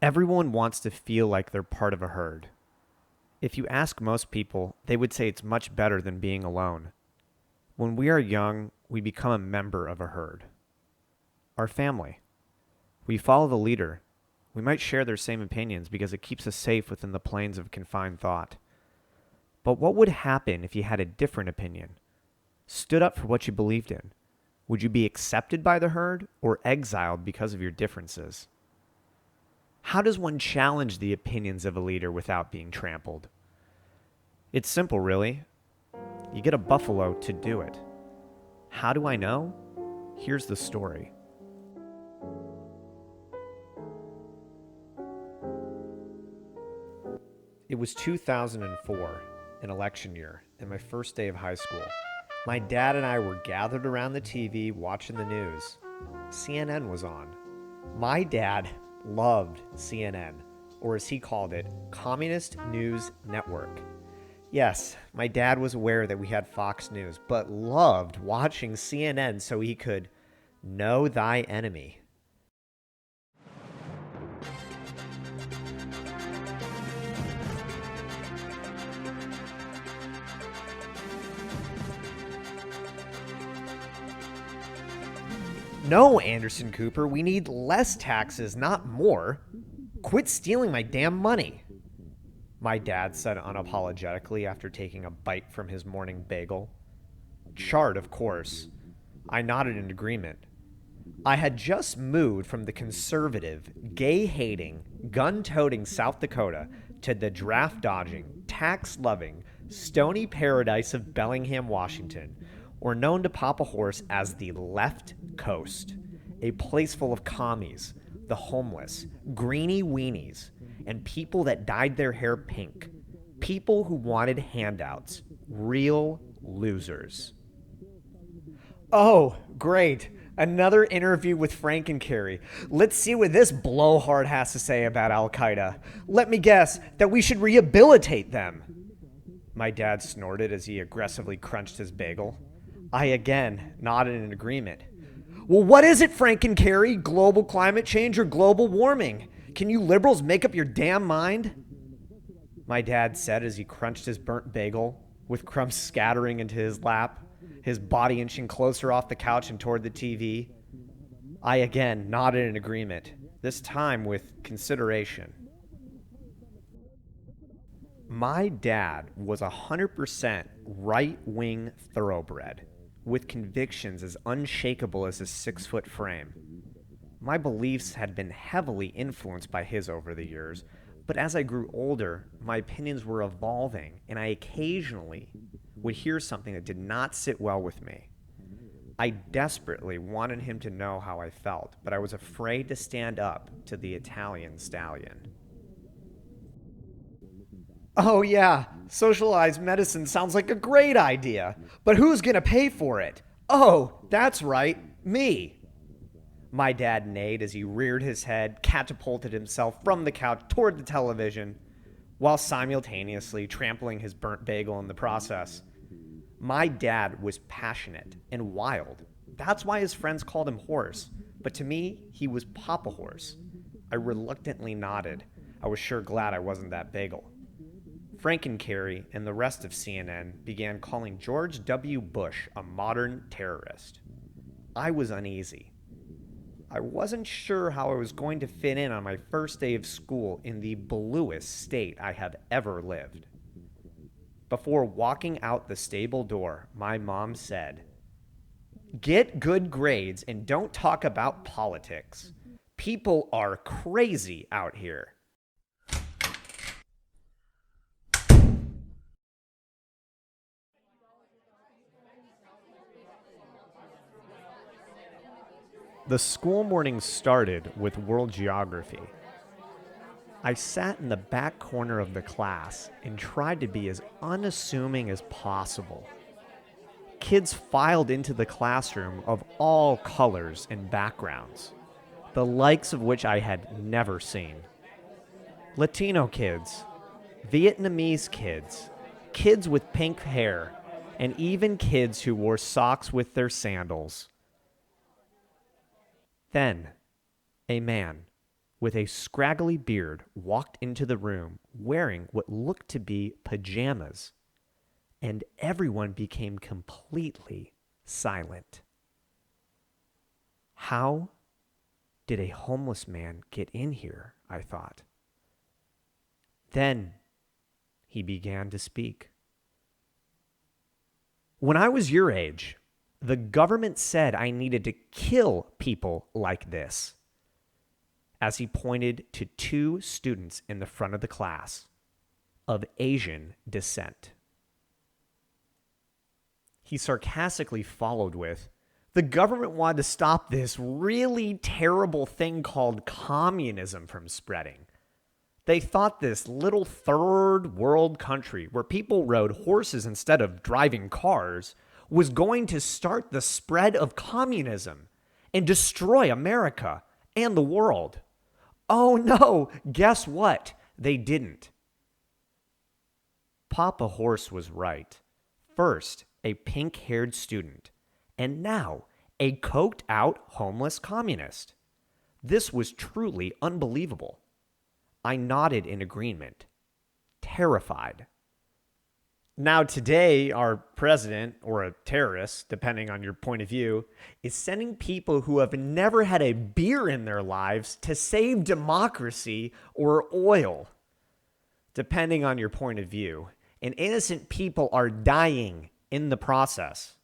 Everyone wants to feel like they're part of a herd. If you ask most people, they would say it's much better than being alone. When we are young, we become a member of a herd. Our family. We follow the leader. We might share their same opinions because it keeps us safe within the planes of confined thought. But what would happen if you had a different opinion? Stood up for what you believed in? Would you be accepted by the herd or exiled because of your differences? How does one challenge the opinions of a leader without being trampled? It's simple, really. You get a buffalo to do it. How do I know? Here's the story. It was 2004, an election year, and my first day of high school. My dad and I were gathered around the TV watching the news. CNN was on. My dad loved CNN, or as he called it, Communist News Network. Yes, my dad was aware that we had Fox News, but loved watching CNN so he could know thy enemy. No, Anderson Cooper, we need less taxes, not more. Quit stealing my damn money, my dad said unapologetically after taking a bite from his morning bagel. Charred, of course. I nodded in agreement. I had just moved from the conservative, gay-hating, gun-toting South Dakota to the draft-dodging, tax-loving, stony paradise of Bellingham, Washington, or known to Papa Horse as the Left Coast, a place full of commies, the homeless, greeny weenies, and people that dyed their hair pink, people who wanted handouts, real losers. Oh, great. Another interview with Frank and Carrie. Let's see what this blowhard has to say about Al Qaeda. Let me guess that we should rehabilitate them. My dad snorted as he aggressively crunched his bagel. I again nodded in agreement. Well, what is it, Frank and Carrie? Global climate change or global warming? Can you liberals make up your damn mind? My dad said as he crunched his burnt bagel, with crumbs scattering into his lap, his body inching closer off the couch and toward the TV. I again nodded in agreement, this time with consideration. My dad was 100% right-wing thoroughbred, with convictions as unshakable as his 6-foot frame. My beliefs had been heavily influenced by his over the years, but as I grew older, my opinions were evolving, and I occasionally would hear something that did not sit well with me. I desperately wanted him to know how I felt, but I was afraid to stand up to the Italian stallion. Oh yeah, socialized medicine sounds like a great idea, but who's gonna pay for it? Oh, that's right, me. My dad neighed as he reared his head, catapulted himself from the couch toward the television, while simultaneously trampling his burnt bagel in the process. My dad was passionate and wild. That's why his friends called him Horse, but to me, he was Papa Horse. I reluctantly nodded. I was sure glad I wasn't that bagel. Frank and Carrie and the rest of CNN began calling George W. Bush a modern terrorist. I was uneasy. I wasn't sure how I was going to fit in on my first day of school in the bluest state I have ever lived. Before walking out the stable door, my mom said, "Get good grades and don't talk about politics. People are crazy out here." The school morning started with world geography. I sat in the back corner of the class and tried to be as unassuming as possible. Kids filed into the classroom of all colors and backgrounds, the likes of which I had never seen. Latino kids, Vietnamese kids, kids with pink hair, and even kids who wore socks with their sandals. Then, a man, with a scraggly beard walked into the room wearing what looked to be pajamas, and everyone became completely silent. How did a homeless man get in here? I thought. Then he began to speak. When I was your age, the government said I needed to kill people like this, as he pointed to two students in the front of the class of Asian descent. He sarcastically followed with, the government wanted to stop this really terrible thing called communism from spreading. They thought this little third world country where people rode horses instead of driving cars was going to start the spread of communism and destroy America and the world. Oh no, guess what? They didn't. Papa Horse was right. First, a pink-haired student, and now a coked-out homeless communist. This was truly unbelievable. I nodded in agreement, terrified. Now today, our president, or a terrorist, depending on your point of view, is sending people who have never had a beer in their lives to save democracy or oil, depending on your point of view. And innocent people are dying in the process.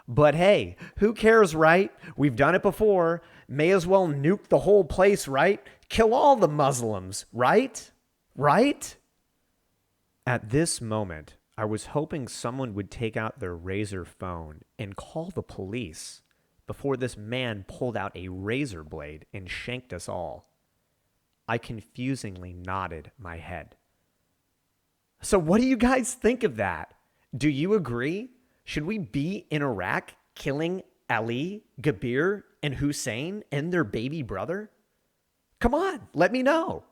But hey, who cares, right? We've done it before. May as well nuke the whole place, right? Kill all the Muslims, right? Right? At this moment, I was hoping someone would take out their Razor phone and call the police before this man pulled out a razor blade and shanked us all. I confusingly nodded my head. So what do you guys think of that? Do you agree? Should we be in Iraq killing Ali, Gabir, and Hussein and their baby brother? Come on, let me know,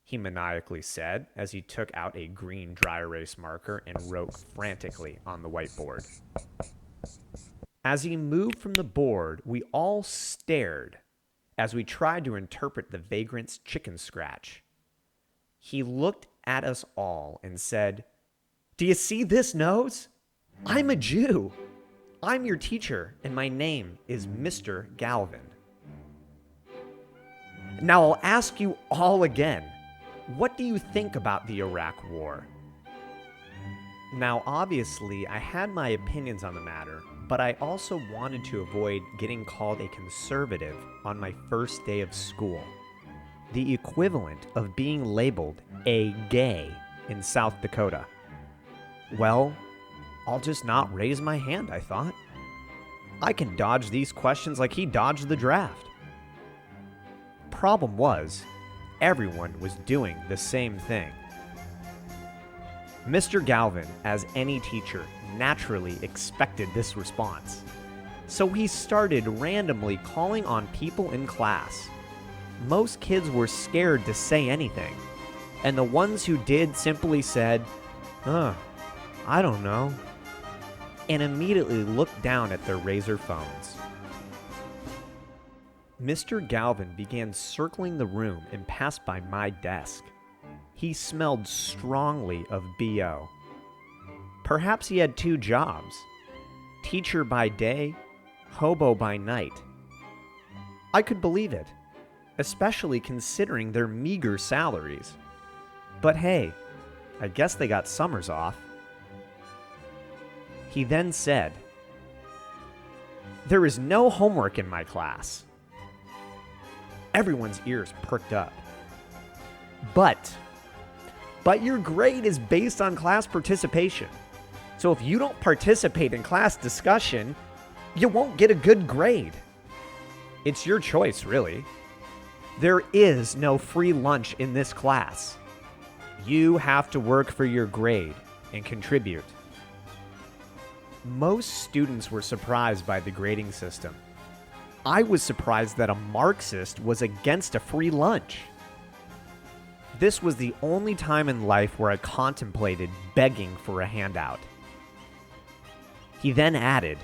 he maniacally said as he took out a green dry erase marker and wrote frantically on the whiteboard. As he moved from the board, we all stared as we tried to interpret the vagrant's chicken scratch. He looked at us all and said, "Do you see this nose? I'm a Jew. I'm your teacher, and my name is Mr. Galvin. Now I'll ask you all again, what do you think about the Iraq War?" Now, obviously, I had my opinions on the matter, but I also wanted to avoid getting called a conservative on my first day of school, the equivalent of being labeled a gay in South Dakota. Well, I'll just not raise my hand, I thought. I can dodge these questions like he dodged the draft. Problem was, everyone was doing the same thing. Mr. Galvin, as any teacher, naturally expected this response. So he started randomly calling on people in class. Most kids were scared to say anything, and the ones who did simply said, I don't know, and immediately looked down at their Razor phones. Mr. Galvin began circling the room and passed by my desk. He smelled strongly of BO. Perhaps he had two jobs, teacher by day, hobo by night. I could believe it, especially considering their meager salaries. But hey, I guess they got summers off. He then said, "There is no homework in my class." Everyone's ears perked up. But your grade is based on class participation. So if you don't participate in class discussion, you won't get a good grade. It's your choice, really. There is no free lunch in this class. You have to work for your grade and contribute. Most students were surprised by the grading system. I was surprised that a Marxist was against a free lunch. This was the only time in life where I contemplated begging for a handout. He then added,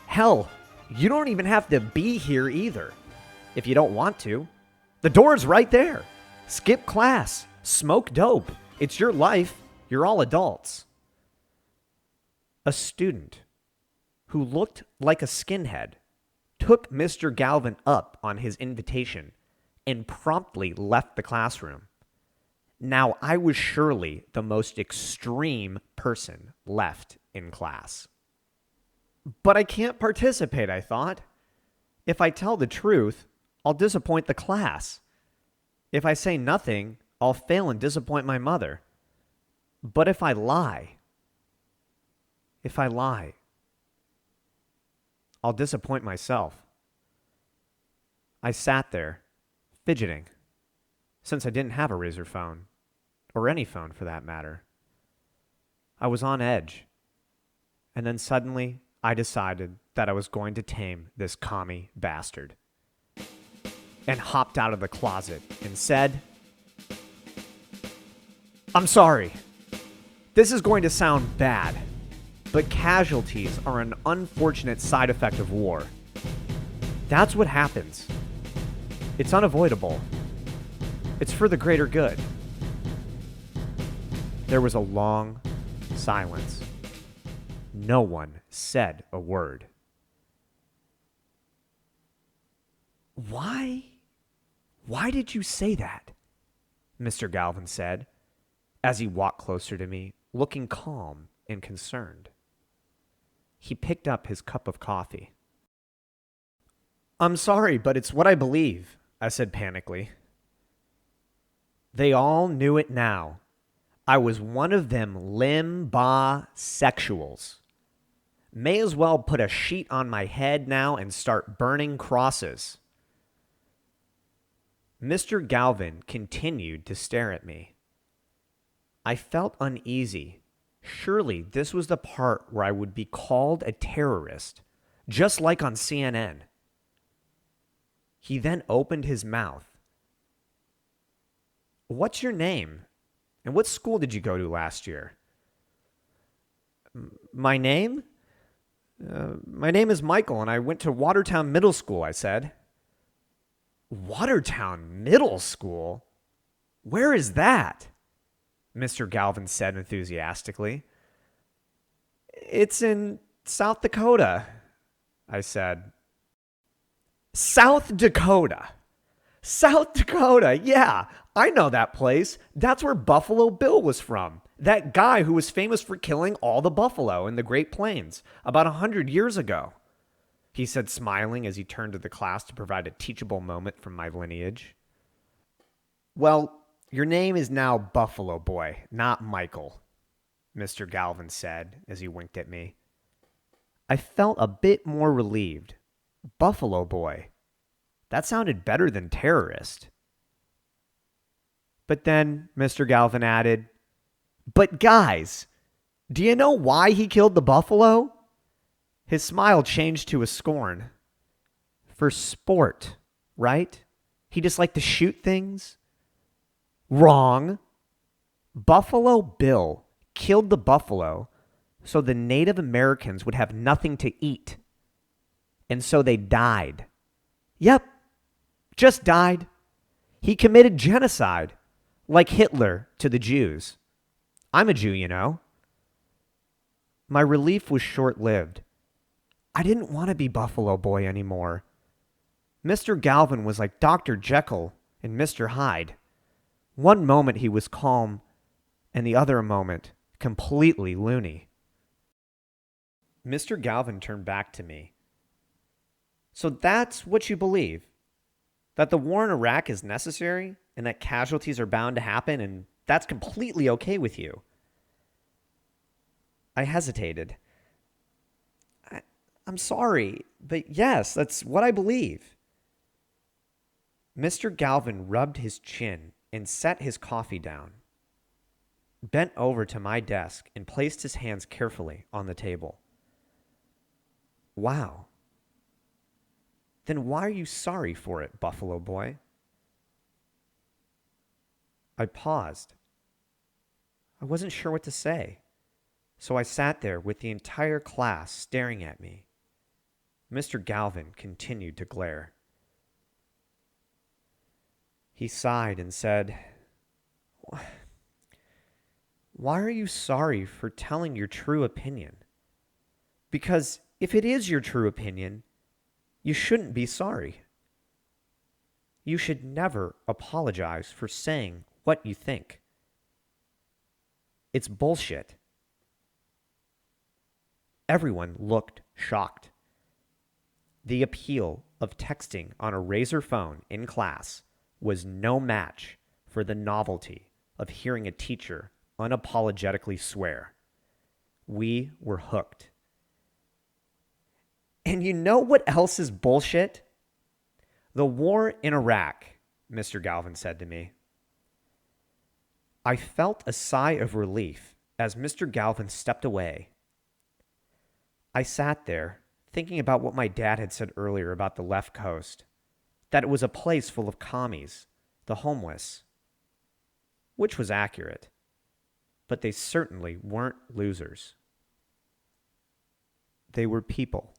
"Hell, you don't even have to be here either, if you don't want to. The door's right there. Skip class. Smoke dope. It's your life. You're all adults. A student who looked like a skinhead took Mr. Galvin up on his invitation and promptly left the classroom. Now, I was surely the most extreme person left in class. But I can't participate, I thought. If I tell the truth, I'll disappoint the class. If I say nothing, I'll fail and disappoint my mother. But if I lie, I'll disappoint myself. I sat there, fidgeting, since I didn't have a razor phone, or any phone for that matter. I was on edge, and then suddenly I decided that I was going to tame this commie bastard, and hopped out of the closet and said, "I'm sorry. This is going to sound bad, but casualties are an unfortunate side effect of war. That's what happens. It's unavoidable. It's for the greater good." There was a long silence. No one said a word. Why did you say that?" Mr. Galvin said, as he walked closer to me, looking calm and concerned. He picked up his cup of coffee. "I'm sorry, but it's what I believe," I said panically. They all knew it now. I was one of them limba-sexuals. May as well put a sheet on my head now and start burning crosses. Mr. Galvin continued to stare at me. I felt uneasy. Surely this was the part where I would be called a terrorist, just like on CNN. He then opened his mouth. "What's your name? And what school did you go to last year?" My name? My name is Michael, and I went to Watertown Middle School," I said. "Watertown Middle School? Where is that?" Mr. Galvin said enthusiastically. "It's in South Dakota," I said. "South Dakota? South Dakota, yeah, I know that place. That's where Buffalo Bill was from. That guy who was famous for killing all the buffalo in the Great Plains about 100 years ago," he said, smiling as he turned to the class to provide a teachable moment from my lineage. "Well, your name is now Buffalo Boy, not Michael," Mr. Galvin said as he winked at me. I felt a bit more relieved. Buffalo Boy. That sounded better than terrorist. But then Mr. Galvin added, "But guys, do you know why he killed the buffalo?" His smile changed to a scorn. "For sport, right? He just liked to shoot things?" Wrong. Buffalo Bill killed the buffalo so the Native Americans would have nothing to eat. And so they died. Yep, just died. He committed genocide, like Hitler to the Jews. I'm a Jew, you know. My relief was short-lived. I didn't want to be Buffalo Boy anymore. Mr. Galvin was like Dr. Jekyll and Mr. Hyde. One moment he was calm, and the other moment completely loony. Mr. Galvin turned back to me. "So that's what you believe? That the war in Iraq is necessary, and that casualties are bound to happen, and that's completely okay with you?" I hesitated. I'm sorry, but yes, that's what I believe." Mr. Galvin rubbed his chin and set his coffee down, bent over to my desk, and placed his hands carefully on the table. "Wow. Then why are you sorry for it, Buffalo Boy?" I paused. I wasn't sure what to say, so I sat there with the entire class staring at me. Mr. Galvin continued to glare. He sighed and said, "Why are you sorry for telling your true opinion? Because if it is your true opinion, you shouldn't be sorry. You should never apologize for saying what you think. It's bullshit." Everyone looked shocked. The appeal of texting on a Razor phone in class was no match for the novelty of hearing a teacher unapologetically swear. We were hooked. And you know what else is bullshit? The war in Iraq, Mr. Galvin said to me. I felt a sigh of relief as Mr. Galvin stepped away. I sat there, thinking about what my dad had said earlier about the left coast, that it was a place full of commies, the homeless, which was accurate, but they certainly weren't losers. They were people.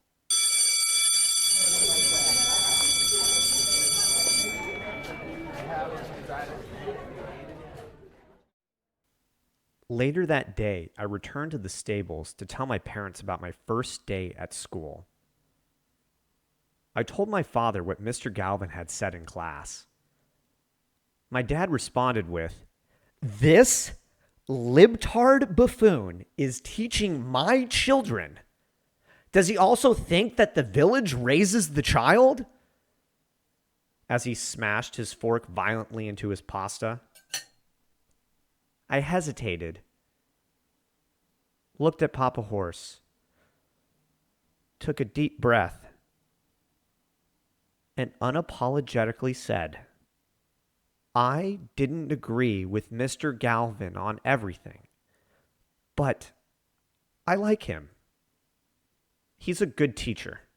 Later that day, I returned to the stables to tell my parents about my first day at school. I told my father what Mr. Galvin had said in class. My dad responded with, "This libtard buffoon is teaching my children. Does he also think that the village raises the child?" As he smashed his fork violently into his pasta. I hesitated, looked at Papa Horse, took a deep breath, and unapologetically said, I didn't agree with Mr. Galvin on everything, but I like him. He's a good teacher.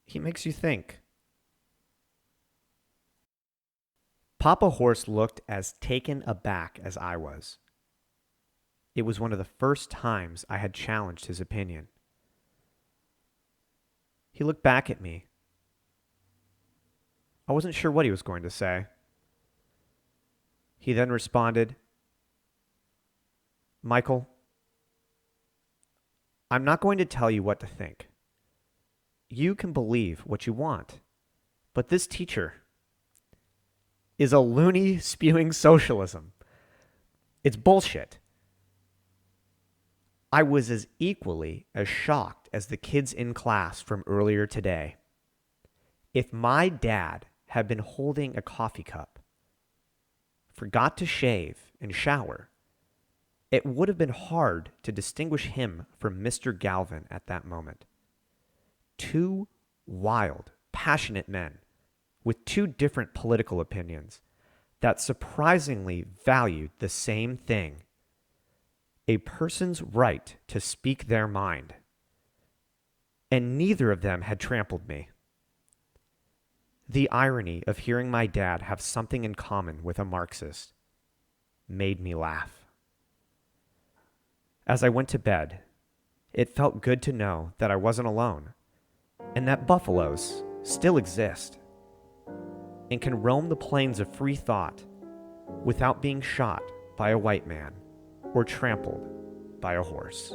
He makes you think. Papa Horse looked as taken aback as I was. It was one of the first times I had challenged his opinion. He looked back at me. I wasn't sure what he was going to say. He then responded, "Michael, I'm not going to tell you what to think. You can believe what you want, but this teacher is a loony spewing socialism. It's bullshit." I was as equally as shocked as the kids in class from earlier today. If my dad had been holding a coffee cup, forgot to shave and shower, it would have been hard to distinguish him from Mr. Galvin at that moment. Two wild, passionate men with two different political opinions that surprisingly valued the same thing: a person's right to speak their mind. And neither of them had trampled me. The irony of hearing my dad have something in common with a Marxist made me laugh. As I went to bed, it felt good to know that I wasn't alone, and that buffaloes still exist and can roam the plains of free thought without being shot by a white man or trampled by a horse.